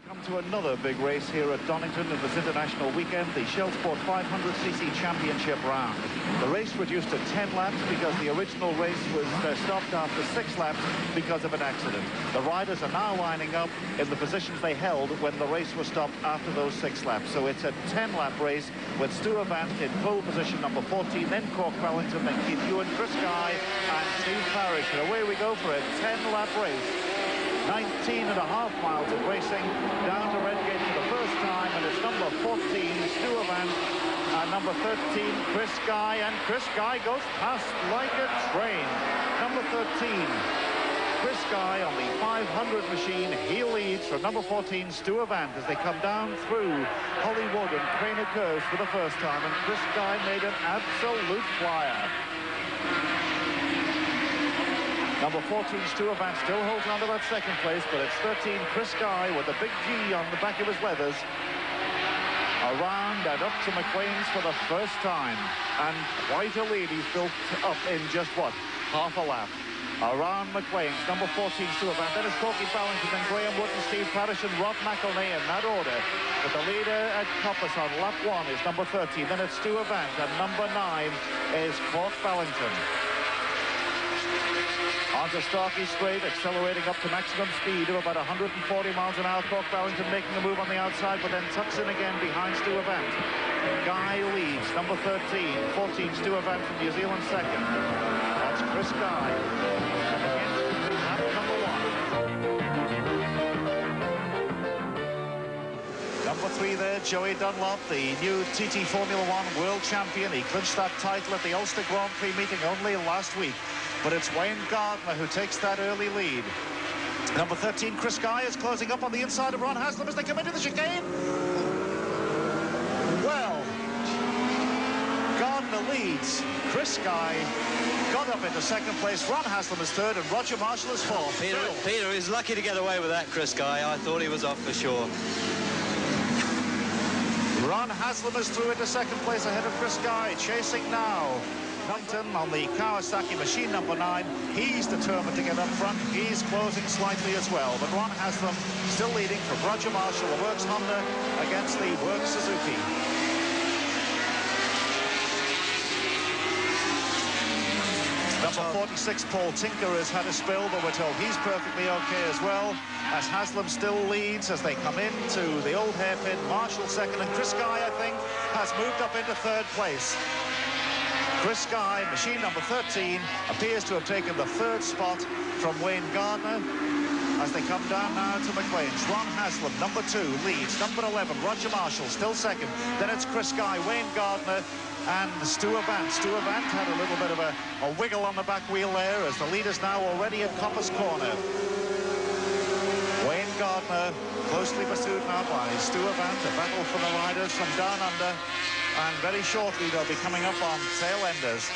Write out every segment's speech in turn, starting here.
Come to another big race here at Donnington in this international weekend, the Shell Sport 500cc Championship round. The race reduced to 10 laps because the original race was stopped after 6 laps because of an accident. The riders are now lining up in the positions they held when the race was stopped after those 6 laps. So it's a 10-lap race with Stu Avant in pole position number 14, then Cork Wellington, then Keith Ewan, Chris Guy and Steve Parrish. And away we go for a 10-lap race. 19.5 miles of racing down to Redgate for the first time, and it's number 14, Stu Avant, and number 13, Chris Guy, and Chris Guy goes past like a train. Number 13, Chris Guy on the 500 machine. He leads from number 14, Stu Avant, as they come down through Hollywood and Craner Curves for the first time, and Chris Guy made an absolute flyer. Number 14, Stu Avant, still holds on to that second place, but it's 13, Chris Guy, with a big G on the back of his leathers. Around and up to McQueen's for the first time. And quite a lead he's built up in just, what, half a lap. Around McQueen's, number 14, Stu Avant. Then it's Corky Ballington, then Graham Wood and Steve Parrish and Rob McElnay in that order. But the leader at Coppice on lap 1 is number 13. Then it's Stu Avant, and number 9 is Cork Ballington. Onto Starkey Straight, accelerating up to maximum speed of about 140 miles an hour. Cork Ballington making a move on the outside, but then tucks in again behind Stu Avant. Guy leads, number 13. 14, Stu Avant from New Zealand second. That's Chris Guy. And again, lap number 1. Number 3 there, Joey Dunlop, the new TT Formula 1 world champion. He clinched that title at the Ulster Grand Prix meeting only last week. But it's Wayne Gardner who takes that early lead. Number 13, Chris Guy, is closing up on the inside of Ron Haslam as they come into the chicane. Well, Gardner leads. Chris Guy got up into second place. Ron Haslam is third, and Roger Marshall is fourth. Peter is lucky to get away with that, Chris Guy. I thought he was off for sure. Ron Haslam is through into second place ahead of Chris Guy, chasing now. Donnington on the Kawasaki machine number 9. He's determined to get up front. He's closing slightly as well. But Ron Haslam still leading from Roger Marshall, the Works Honda against the Works Suzuki. Number 46, Paul Tinker, has had a spill, but we're told he's perfectly okay as well, as Haslam still leads as they come into the old hairpin. Marshall second, and Chris Guy, I think, has moved up into third place. Chris Guy, machine number 13, appears to have taken the third spot from Wayne Gardner as they come down now to McQueen's. Ron Haslam, number 2, leads. Number 11, Roger Marshall, still second. Then it's Chris Guy, Wayne Gardner, and Stu Avant. Stu Avant had a little bit of a wiggle on the back wheel there as the leader's now already at Coppice Corner. Wayne Gardner closely pursued now by Stu Avant, a battle for the riders from down under. And very shortly they'll be coming up on tail enders.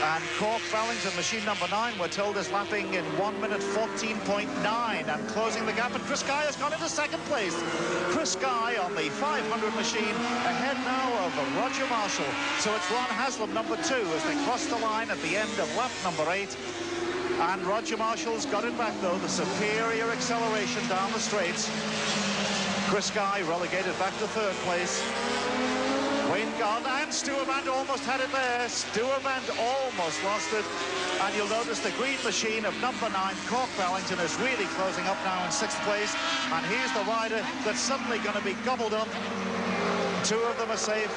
And Cork Ballington, machine number 9, we're told is lapping in 1 minute 14.9 and closing the gap. And Chris Guy has gone into second place. Chris Guy on the 500 machine, ahead now of Roger Marshall. So it's Ron Haslam, number 2, as they cross the line at the end of lap number 8. And Roger Marshall's got it back, though. The superior acceleration down the straights. Chris Guy relegated back to third place. Wayne Gardner and Stu Avant almost had it there. Stu Avant almost lost it. And you'll notice the green machine of number 9, Cork Ballington, is really closing up now in 6th place. And here's the rider that's suddenly going to be gobbled up. Two of them are safe.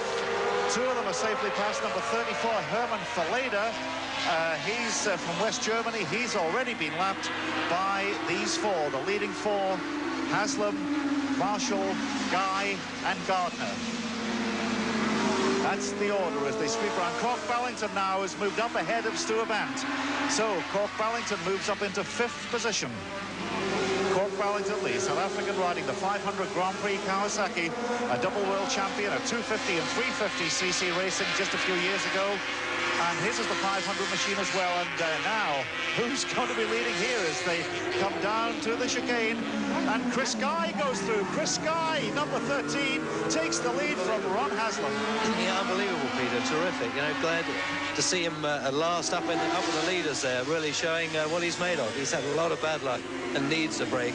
Two of them are safely past. Number 34, Hermann Verleder. He's from West Germany. He's already been lapped by these 4, the leading 4, Haslam, Marshall, Guy, and Gardner. That's the order as they sweep around. Cork Ballington now has moved up ahead of Stu Avant. So Cork Ballington moves up into 5th position. Cork Ballington, the South African, riding the 500 Grand Prix Kawasaki, a double world champion at 250 and 350cc racing just a few years ago. And his is the 500 machine as well. And now, who's going to be leading here as they come down to the chicane? And Chris Guy goes through. Chris Guy, number 13, takes the lead from Ron Haslam. Yeah, unbelievable, Peter. Terrific. You know, glad to see him at last up with the leaders there, really showing what he's made of. He's had a lot of bad luck and needs a break.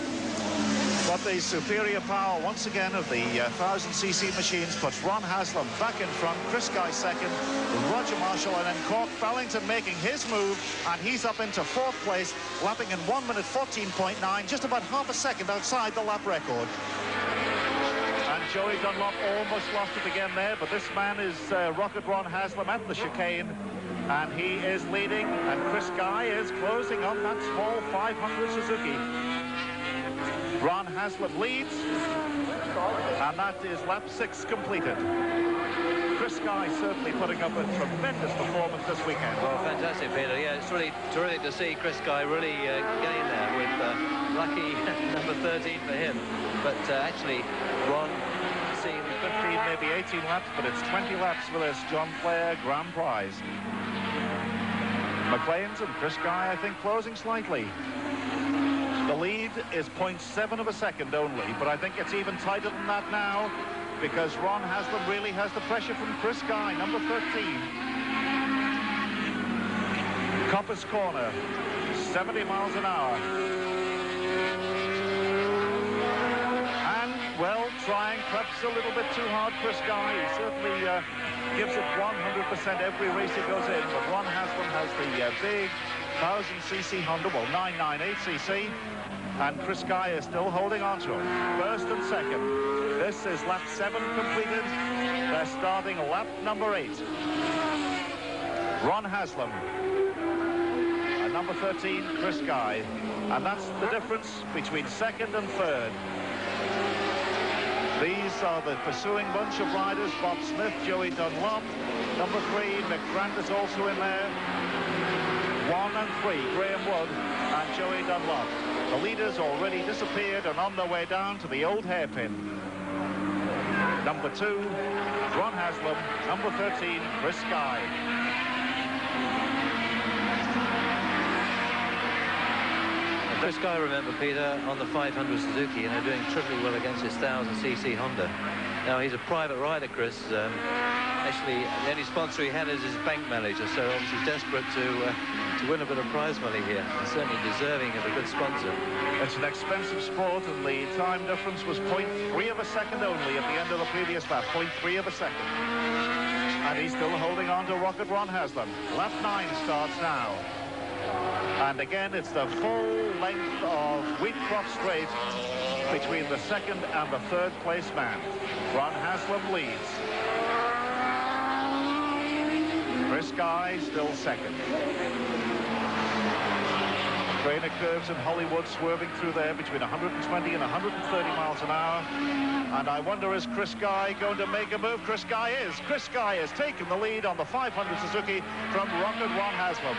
But the superior power, once again, of the 1000cc machines puts Ron Haslam back in front, Chris Guy second, Roger Marshall, and then Cork Bellington making his move, and he's up into 4th place, lapping in 1 minute 14.9, just about half a second outside the lap record. And Joey Dunlop almost lost it again there, but this man is Rocket Ron Haslam at the chicane, and he is leading, and Chris Guy is closing on that small 500 Suzuki. Ron Haslam leads, and that is lap 6 completed. Chris Guy certainly putting up a tremendous performance this weekend. Well, fantastic, Peter. Yeah, it's really terrific to see Chris Guy really getting there with lucky number 13 for him. But actually, Ron seeing 15, maybe 18 laps, but it's 20 laps for this John Player Grand Prize. McLean's and Chris Guy, I think, closing slightly. The lead is 0.7 of a second only, but I think it's even tighter than that now, because Ron Haslam really has the pressure from Chris Guy, number 13. Coppice Corner, 70 miles an hour. And, well, trying perhaps a little bit too hard, Chris Guy. He certainly gives it 100% every race he goes in, but Ron Haslam has the big 1000cc Honda, well, 998cc, and Chris Guy is still holding on to him. First and second. This is lap 7 completed. They're starting lap number 8. Ron Haslam, and number 13, Chris Guy. And that's the difference between second and third. These are the pursuing bunch of riders. Bob Smith, Joey Dunlop. Number 3, Mick Grant is also in there. 1 and 3, Graham Wood and Joey Dunlop. The leaders already disappeared and on their way down to the old hairpin. Number 2, Ron Haslam. Number 13, Chris Guy. Chris Guy, remember, Peter, on the 500 Suzuki, doing triply well against his 1000cc Honda. Now, he's a private rider, Chris. Actually, the only sponsor he had is his bank manager, so obviously desperate to win a bit of prize money here, and certainly deserving of a good sponsor. It's an expensive sport, and the time difference was 0.3 of a second only at the end of the previous lap, 0.3 of a second. And he's still holding on to Rocket Ron Haslam. Lap 9 starts now. And again, it's the full length of Wheatcroft Straight between the second and the third place man. Ron Haslam leads. Chris Guy still second. Trainer curves in Hollywood swerving through there between 120 and 130 miles an hour. And I wonder, is Chris Guy going to make a move? Chris Guy is. Chris Guy has taken the lead on the 500 Suzuki from Rocket Ron Haslam.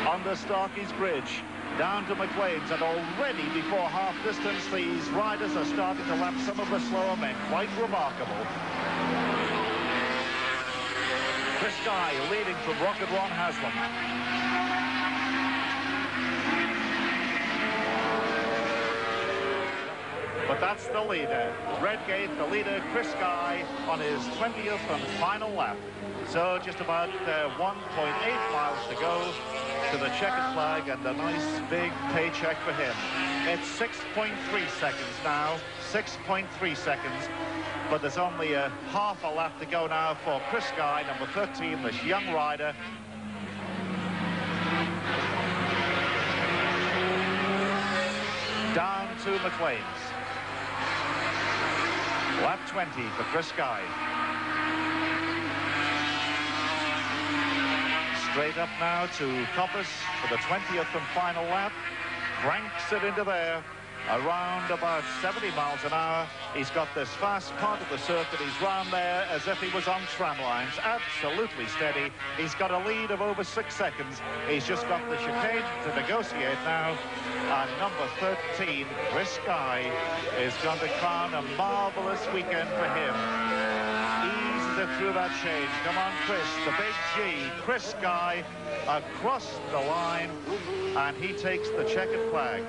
Under Starkey's Bridge, down to McLean's, and already before half distance, these riders are starting to lap some of the slower men. Quite remarkable. Chris Guy leading from Rocket Ron Haslam. But that's the leader. Redgate, the leader, Chris Guy, on his 20th and final lap. So just about 1.8 miles to go to the checkered flag, and a nice big paycheck for him. It's 6.3 seconds now, 6.3 seconds. But there's only a half a lap to go now for Chris Guy, number 13, this young rider. Down to McLean's. Lap 20 for Chris Guy. Straight up now to Coppice for the 20th and final lap. Cranks it into there. Around about 70 miles an hour. He's got this fast part of the circuit. He's round there as if he was on tram lines. Absolutely steady. He's got a lead of over 6 seconds. He's just got the chicane to negotiate now. And number 13, Chris Guy, is going to crown a marvelous weekend for him. Eases it through that change. Come on, Chris. The big G. Chris Guy across the line. And he takes the checkered flag.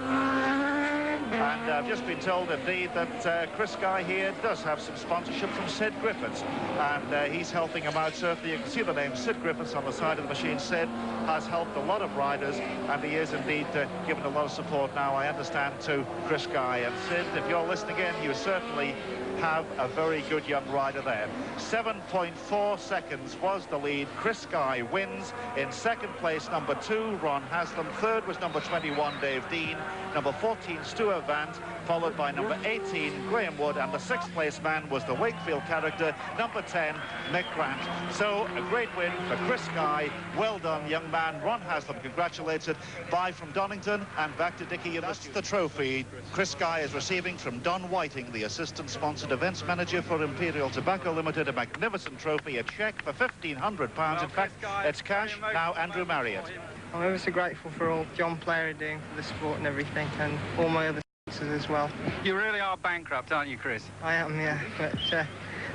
And And I've just been told, indeed, that Chris Guy here does have some sponsorship from Sid Griffiths, and he's helping him out. Certainly, you can see the name Sid Griffiths on the side of the machine. Sid has helped a lot of riders, and he is indeed given a lot of support now, I understand, to Chris Guy. And Sid, if you're listening in, you certainly have a very good young rider there. 7.4 seconds was the lead. Chris Guy wins. In second place, number 2, Ron Haslam. Third was number 21, Dave Dean. Number 14, Stuart Vant, followed by number 18, Graham Wood, and the 6th place man was the Wakefield character, number 10, Mick Grant. So a great win for Chris Guy. Well done, young man. Ron Haslam congratulated. Bye from Donnington, and back to Dickie. That's the trophy Chris Guy is receiving from Don Whiting, the assistant-sponsored events manager for Imperial Tobacco Limited. A magnificent trophy, a cheque for £1,500. In fact, it's cash. Now Andrew Marriott. I'm ever so grateful for all John Player are doing for the sport and everything, and all my other sponsors as well. You really are bankrupt, aren't you, Chris? I am, yeah, but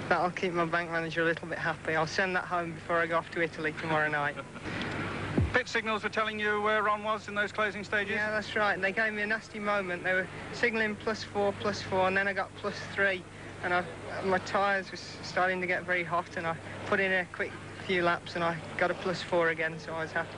that'll keep my bank manager a little bit happy. I'll send that home before I go off to Italy tomorrow night. Pit signals were telling you where Ron was in those closing stages? Yeah, that's right. They gave me a nasty moment. They were signalling +4, and then I got +3, and my tyres were starting to get very hot, and I put in a quick few laps, and I got a +4 again, so I was happy.